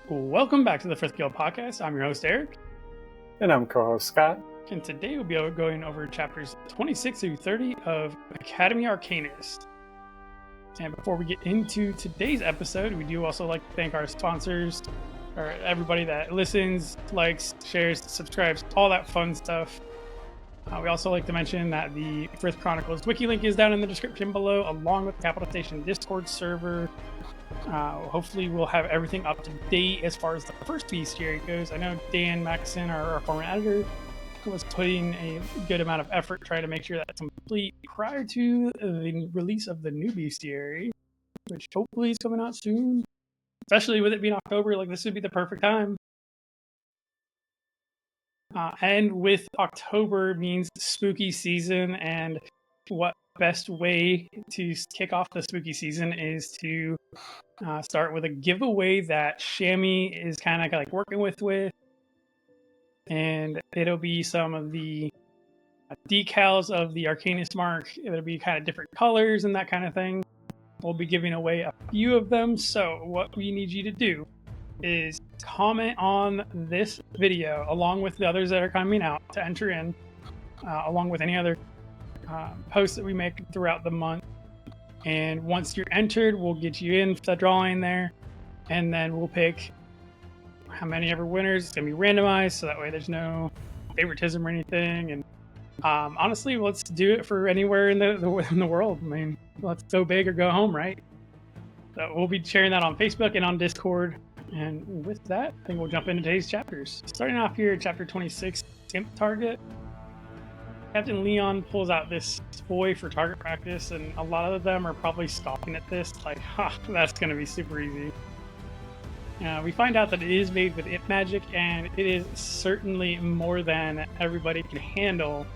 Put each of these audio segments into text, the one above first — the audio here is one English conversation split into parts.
Welcome back to the Frith Podcast. I'm your host, Eric. And I'm co-host Scott. And today we'll be going over chapters 26 through 30 of Academy Arcanist. And before we get into today's episode, we do also like to thank our sponsors, or everybody that listens, likes, shares, subscribes, all that fun stuff. We also like to mention that the Frith Chronicles Wiki link is down in the description below, along with the Capital Station Discord server. Hopefully we'll have everything up to date as far as the first bestiary goes. I know Dan Maxson, our former editor, was putting a good amount of effort trying to make sure that's complete prior to the release of the new bestiary, which hopefully is coming out soon. Especially with it being October, like this would be the perfect time. And with October means spooky season, and what best way to kick off the spooky season is to start with a giveaway that Shammy is kind of like working with, and it'll be some of the decals of the Arcanist mark. It'll be kind of different colors and that kind of thing. We'll be giving away a few of them, so what we need you to do is comment on this video along with the others that are coming out to enter in, along with any other posts that we make throughout the month. And once you're entered, we'll get you in the drawing there, and then we'll pick how many ever winners. It's gonna be randomized, so that way there's no favoritism or anything. And honestly, let's do it for anywhere in the world. I mean, let's go big or go home, right? So we'll be sharing that on Facebook and on Discord. And with that, I think we'll jump into today's chapters. Starting off here, chapter 26, Imp Target. Captain Leon pulls out this toy for target practice, and a lot of them are probably scoffing at this, like, that's going to be super easy. We find out that it is made with imp magic, and it is certainly more than everybody can handle.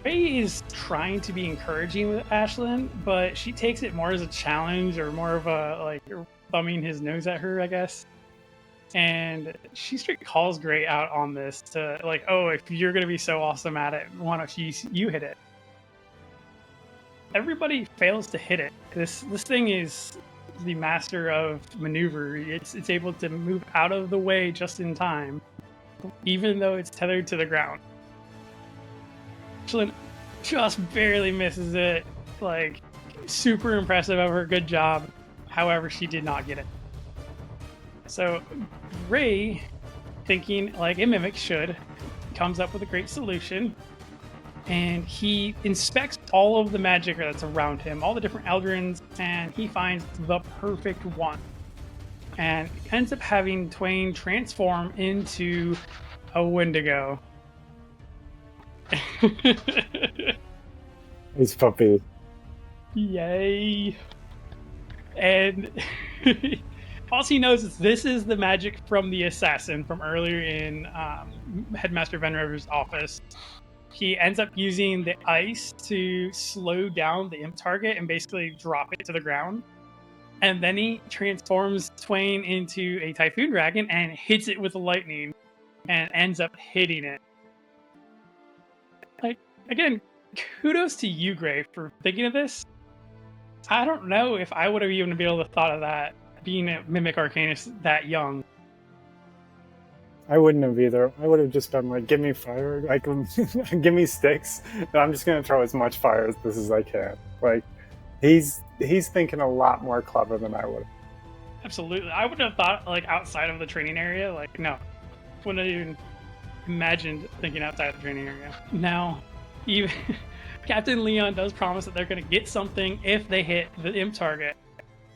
Ray is trying to be encouraging with Ashlyn, but she takes it more as a challenge, or more of a, like, thumbing his nose at her, I guess. And she straight calls Gray out on this to, like, oh, if you're going to be so awesome at it, why don't you hit it? Everybody fails to hit it. This thing is the master of maneuver. It's able to move out of the way just in time, even though it's tethered to the ground. Ashlyn just barely misses it. Like, super impressive of her, good job. However, she did not get it. So Ray, thinking like a mimic should, comes up with a great solution, and he inspects all of the magic that's around him, all the different Eldrins, and he finds the perfect one, and ends up having Twain transform into a Wendigo. He's puppy. Yay. And all he knows is this is the magic from the assassin from earlier in Headmaster Venriver's office. He ends up using the ice to slow down the imp target and basically drop it to the ground. And then he transforms Twain into a Typhoon Dragon and hits it with the lightning and ends up hitting it. Like, again, kudos to you, Gray, for thinking of this. I don't know if I would have even been able to thought of that, being a Mimic Arcanist that young. I wouldn't have either. I would have just been like, give me fire, like, give me sticks. And I'm just going to throw as much fire as this as I can. Like, he's thinking a lot more clever than I would. Absolutely. I wouldn't have thought, like, outside of the training area. Like, no. Wouldn't have even imagined thinking outside of the training area. Now, even Captain Leon does promise that they're going to get something if they hit the imp target.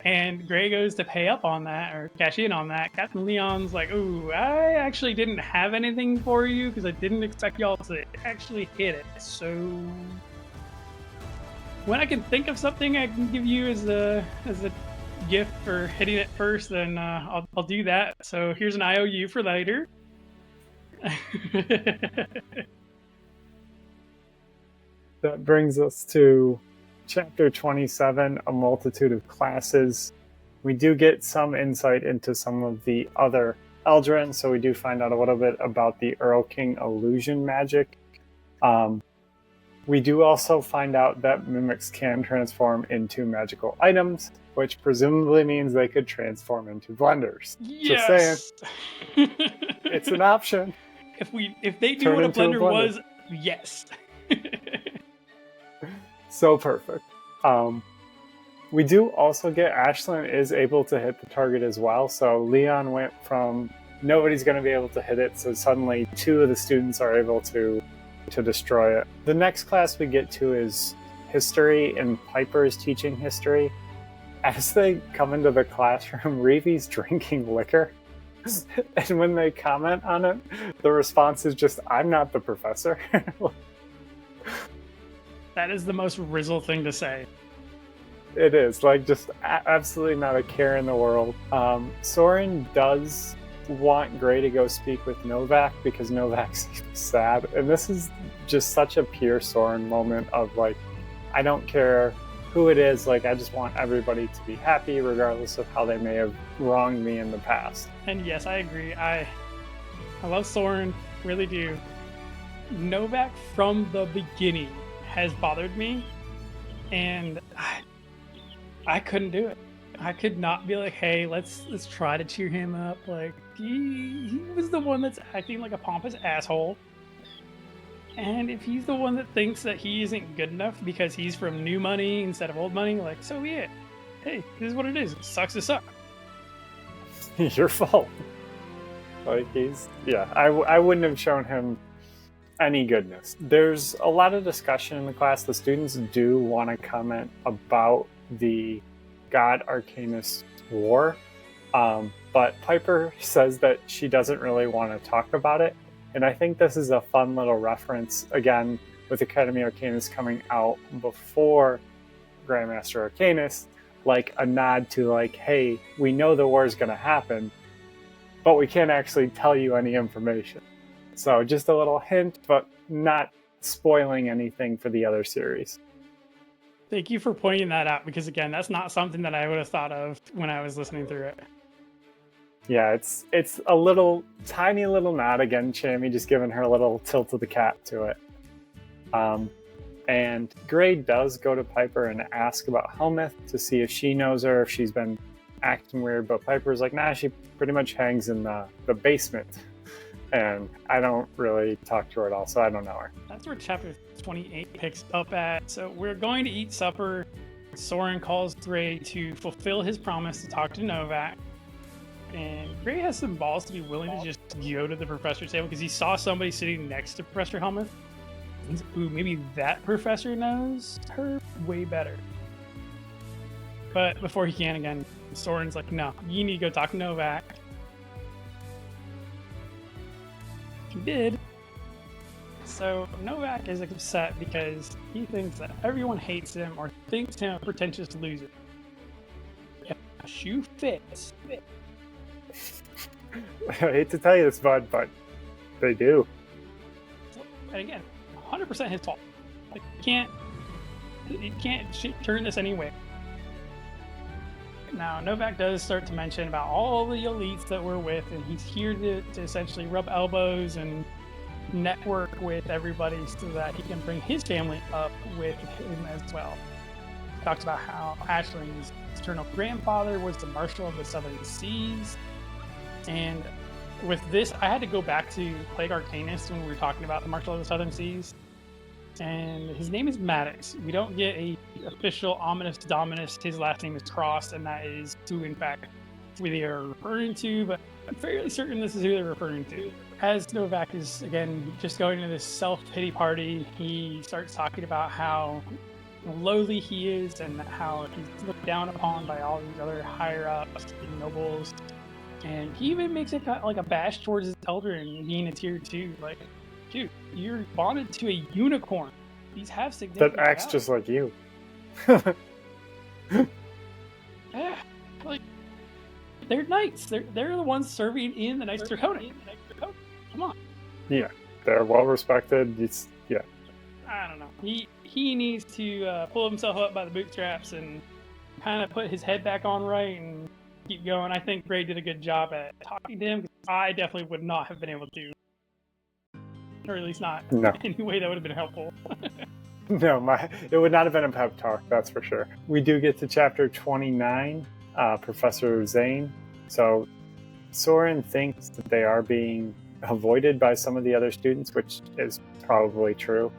And Gray goes to pay up on that, or cash in on that. Captain Leon's like, ooh, I actually didn't have anything for you because I didn't expect y'all to actually hit it. So when I can think of something I can give you as a gift for hitting it first, then I'll do that. So here's an IOU for later. That brings us to Chapter 27, A Multitude of Classes. We do get some insight into some of the other Eldrin, so we do find out a little bit about the Earl King illusion magic. We do also find out that mimics can transform into magical items, which presumably means they could transform into blenders. Yes! Just saying. It's an option. If they knew Turn what a into a blender blender. was, yes. So perfect. We do also get Ashlyn is able to hit the target as well. So Leon went from nobody's going to be able to hit it, so suddenly 2 of the students are able to destroy it. The next class we get to is history, and Piper is teaching history. As they come into the classroom, Reevy's drinking liquor. And when they comment on it, the response is just, "I'm not the professor." That is the most Rizzle thing to say. It is, like, just absolutely not a care in the world. Soren does want Gray to go speak with Knovak because Knovak seems sad. And this is just such a pure Soren moment of, like, I don't care who it is, like, I just want everybody to be happy regardless of how they may have wronged me in the past. And yes, I agree. I love Soren, really do. Knovak from the beginning has bothered me, and I couldn't do it. I could not be like, hey, let's try to cheer him up. Like, he was the one that's acting like a pompous asshole. And if he's the one that thinks that he isn't good enough because he's from new money instead of old money, like, so be it. Hey, this is what it is. It sucks to suck. Your fault. Like, I wouldn't have shown him any goodness. There's a lot of discussion in the class. The students do want to comment about the God Arcanist War, but Piper says that she doesn't really want to talk about it, and I think this is a fun little reference, again, with Academy Arcanist coming out before Grandmaster Arcanist, like a nod to, like, hey, we know the war is going to happen, but we can't actually tell you any information. So just a little hint, but not spoiling anything for the other series. Thank you for pointing that out, because again, that's not something that I would have thought of when I was listening through it. Yeah, it's a little, tiny little nod. Again, Chammy just giving her a little tilt of the cap to it. And Gray does go to Piper and ask about Helmuth to see if she knows her, if she's been acting weird, but Piper's like, nah, she pretty much hangs in the basement. And I don't really talk to her at all, so I don't know her. That's where chapter 28 picks up at. So we're going to eat supper. Soren calls Gray to fulfill his promise to talk to Knovak. And Gray has some balls to be willing to just go to the professor's table because he saw somebody sitting next to Professor Helmuth. He's like, ooh, maybe that professor knows her way better. But before he can again, Soren's like, no, you need to go talk to Knovak. He did. So Knovak is upset because he thinks that everyone hates him or thinks him a pretentious loser. If a shoe fits. I hate to tell you this, bud, but they do. And again, 100% his fault. Like, you can't turn this anyway. Now, Knovak does start to mention about all the elites that we're with, and he's here to essentially rub elbows and network with everybody so that he can bring his family up with him as well. He talks about how Ashlyn's paternal grandfather was the Marshal of the Southern Seas, and with this, I had to go back to Plague Arcanist when we were talking about the Marshal of the Southern Seas, and his name is Maddox. We don't get a official ominous dominus. His last name is Cross, and that is who, in fact, they are referring to, but I'm fairly certain this is who they're referring to. As Knovak is, again, just going to this self-pity party, he starts talking about how lowly he is and how he's looked down upon by all these other higher-ups and nobles. And he even makes it like a bash towards his Eldrin being a tier 2. Like, dude, you're bonded to a unicorn. These have significant That acts value. just like you. Yeah, like, they're knights. They're the ones serving in the Knights Draconic. Come on. Yeah, they're well respected. Yeah. I don't know. He needs to pull himself up by the bootstraps and kind of put his head back on right and keep going. I think Gray did a good job at talking to him, because I definitely would not have been able to. Or at least not No. in any way that would have been helpful. No, it would not have been a pep talk, that's for sure. We do get to chapter 29, Professor Zahn. So Soren thinks that they are being avoided by some of the other students, which is probably true.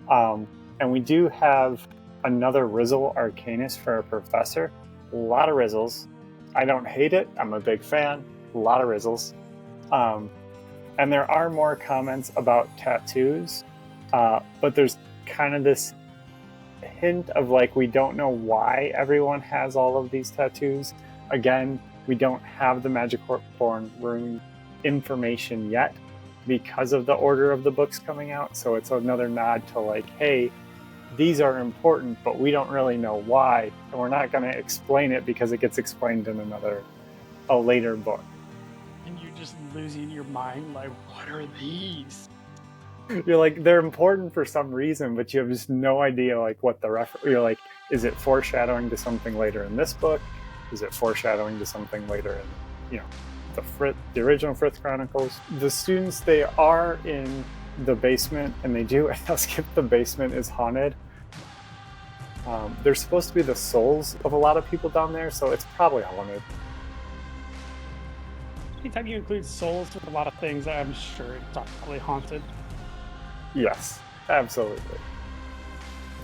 And we do have another Rizzle Arcanist for a professor. A lot of Rizzles. I don't hate it. I'm a big fan. A lot of Rizzles. And there are more comments about tattoos, but there's kind of this hint of like, we don't know why everyone has all of these tattoos. Again, we don't have the Magic-Born rune information yet because of the order of the books coming out. So it's another nod to like, hey, these are important, but we don't really know why. And we're not going to explain it because it gets explained in a later book. And you're just losing your mind, like, what are these? You're like, they're important for some reason, but you have just no idea like what you're like, is it foreshadowing to something later in this book? Is it foreshadowing to something later in, the original Frith Chronicles? The students, they are in the basement, and they do skip the basement is haunted. They're supposed to be the souls of a lot of people down there, so it's probably haunted. Anytime you include souls with a lot of things, I'm sure it's probably haunted. Yes, absolutely.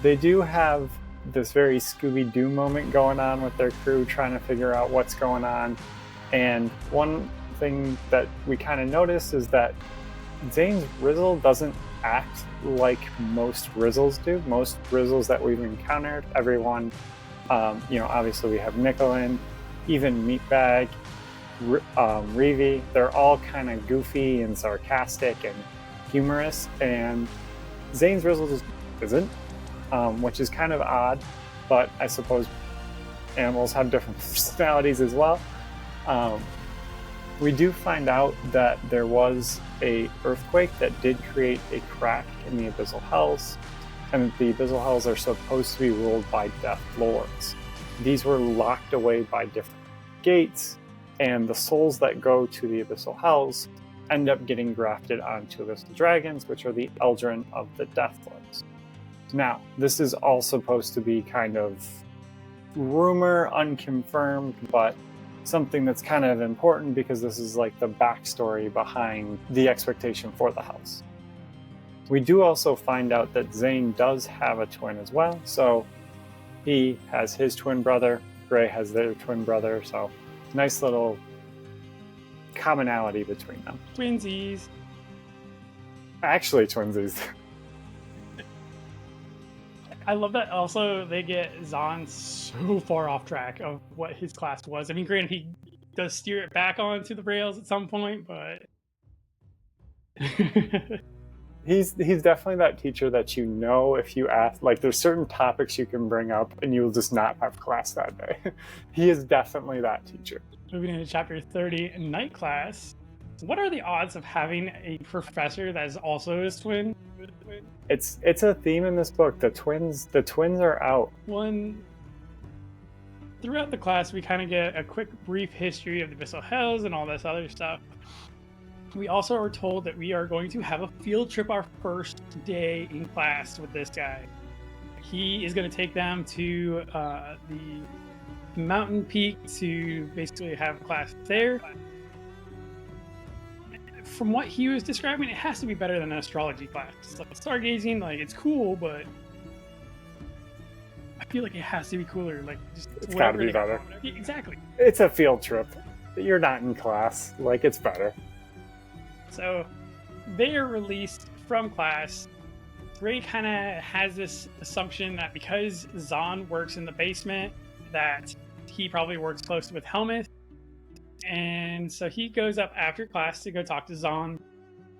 They do have this very Scooby-Doo moment going on with their crew, trying to figure out what's going on. And one thing that we kind of notice is that Zane's Rizzle doesn't act like most Rizzles do. Most Rizzles that we've encountered, everyone, obviously we have Nickolin, even Meatbag, Reevy, they're all kind of goofy and sarcastic and humorous, and Zane's Rizzle just isn't, which is kind of odd, but I suppose animals have different personalities as well. We do find out that there was an earthquake that did create a crack in the Abyssal Hells, and the Abyssal Hells are supposed to be ruled by Death Lords. These were locked away by different gates, and the souls that go to the Abyssal Hells end up getting grafted onto Abyssal Dragons, which are the Eldrin of the Death Lords. Now, this is all supposed to be kind of rumor, unconfirmed, but something that's kind of important because this is like the backstory behind the expectation for the house. We do also find out that Zane does have a twin as well, so he has his twin brother, Gray has their twin brother, so nice little commonality between them. Twinsies. Actually, twinsies. I love that also they get Zahn so far off track of what his class was. I mean, granted, he does steer it back onto the rails at some point, but... He's definitely that teacher that if you ask, like there's certain topics you can bring up and you'll just not have class that day. He is definitely that teacher. Moving into chapter 30, night class. What are the odds of having a professor that is also his twin? It's a theme in this book. The twins are out. Throughout the class, we kind of get a quick brief history of the Abyssal Hells and all this other stuff. We also are told that we are going to have a field trip our first day in class with this guy. He is going to take them to the mountain peak to basically have class there. From what he was describing, it has to be better than an astrology class. It's like stargazing, like it's cool, but I feel like it has to be cooler. Like it's got to be better. Yeah, exactly. It's a field trip. You're not in class. Like it's better. So they are released from class. Gray kind of has this assumption that because Zahn works in the basement, that he probably works closely with Helmuth. And so he goes up after class to go talk to Zahn.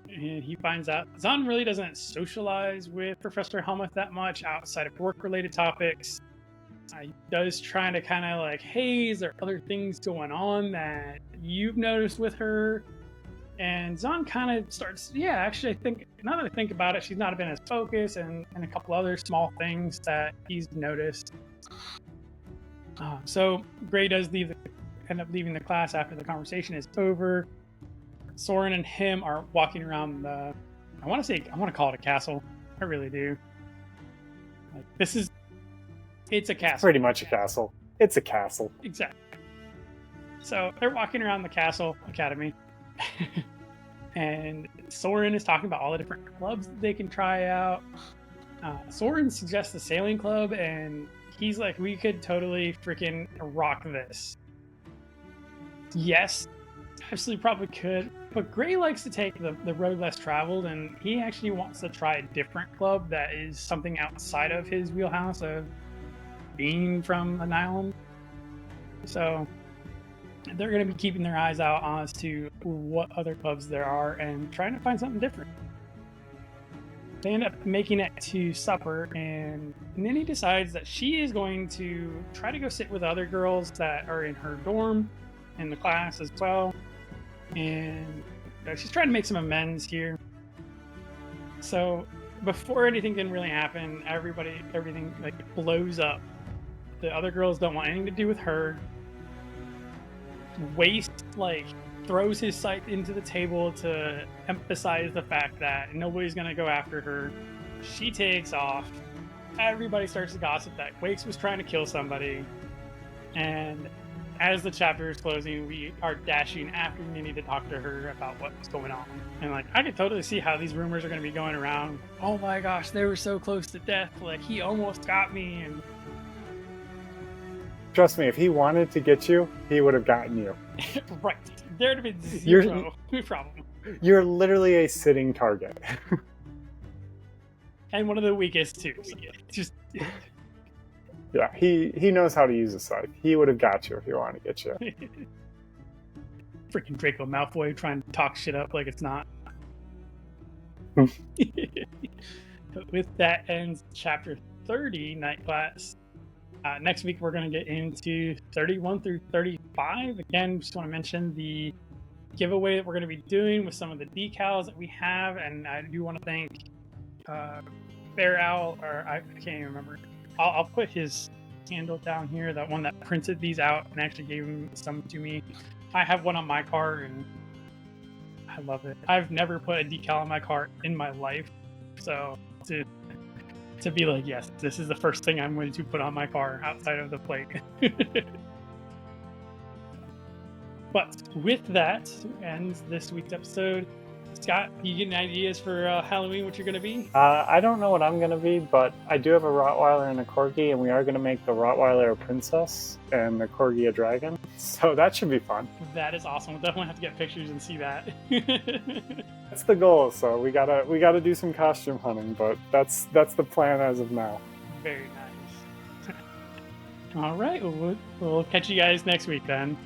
And he finds out Zahn really doesn't socialize with Professor Helmuth that much outside of work-related topics. He does try to kind of like, hey, is there other things going on that you've noticed with her? And Zahn kind of starts, yeah, actually, I think, now that I think about it, she's not been as focused, and a couple other small things that he's noticed. So Gray does end up leaving the class after the conversation is over. Soren and him are walking around I want to call it a castle. I really do. Like, it's a castle. Pretty much a castle. It's a castle. Exactly. So they're walking around the castle academy, and Soren is talking about all the different clubs that they can try out. Soren suggests the sailing club, and he's like, we could totally freaking rock this. Yes, absolutely probably could, but Gray likes to take the road less traveled, and he actually wants to try a different club that is something outside of his wheelhouse of being from an island. So they're going to be keeping their eyes out as to what other clubs there are and trying to find something different. They end up making it to supper, and Ninny decides that she is going to try to go sit with other girls that are in her dorm in the class as well. And she's trying to make some amends here. So before anything can really happen, everything like blows up. The other girls don't want anything to do with her. Waste throws his sight into the table to emphasize the fact that nobody's gonna go after her. She takes off. Everybody starts to gossip that Wakes was trying to kill somebody. And as the chapter is closing, we are dashing after Ninny to talk to her about what's going on. And I could totally see how these rumors are gonna be going around. Oh my gosh, they were so close to death. He almost got me. And trust me, if he wanted to get you, he would have gotten you. right. There'd have been zero problem. You're literally a sitting target. And one of the weakest, too. So just... Yeah, he knows how to use a scythe. He would have got you if he wanted to get you. Freaking Draco Malfoy trying to talk shit up like it's not. But with that ends chapter 30, Night Class. Next week, we're going to get into 31 through 35. Again, just want to mention the giveaway that we're going to be doing with some of the decals that we have. And I do want to thank Bear Owl, or I can't even remember. I'll put his handle down here, that one that printed these out and actually gave them some to me. I have one on my car, and I love it. I've never put a decal on my car in my life. So to be like, yes, this is the first thing I'm going to put on my car outside of the plate. But with that ends this week's episode. Scott, you getting ideas for Halloween, what you're going to be? I don't know what I'm going to be, but I do have a Rottweiler and a Corgi, and we are going to make the Rottweiler a princess and the Corgi a dragon. So that should be fun. That is awesome. We'll definitely have to get pictures and see that. That's the goal, so we gotta do some costume hunting, but that's the plan as of now. Very nice. All right, we'll catch you guys next week then.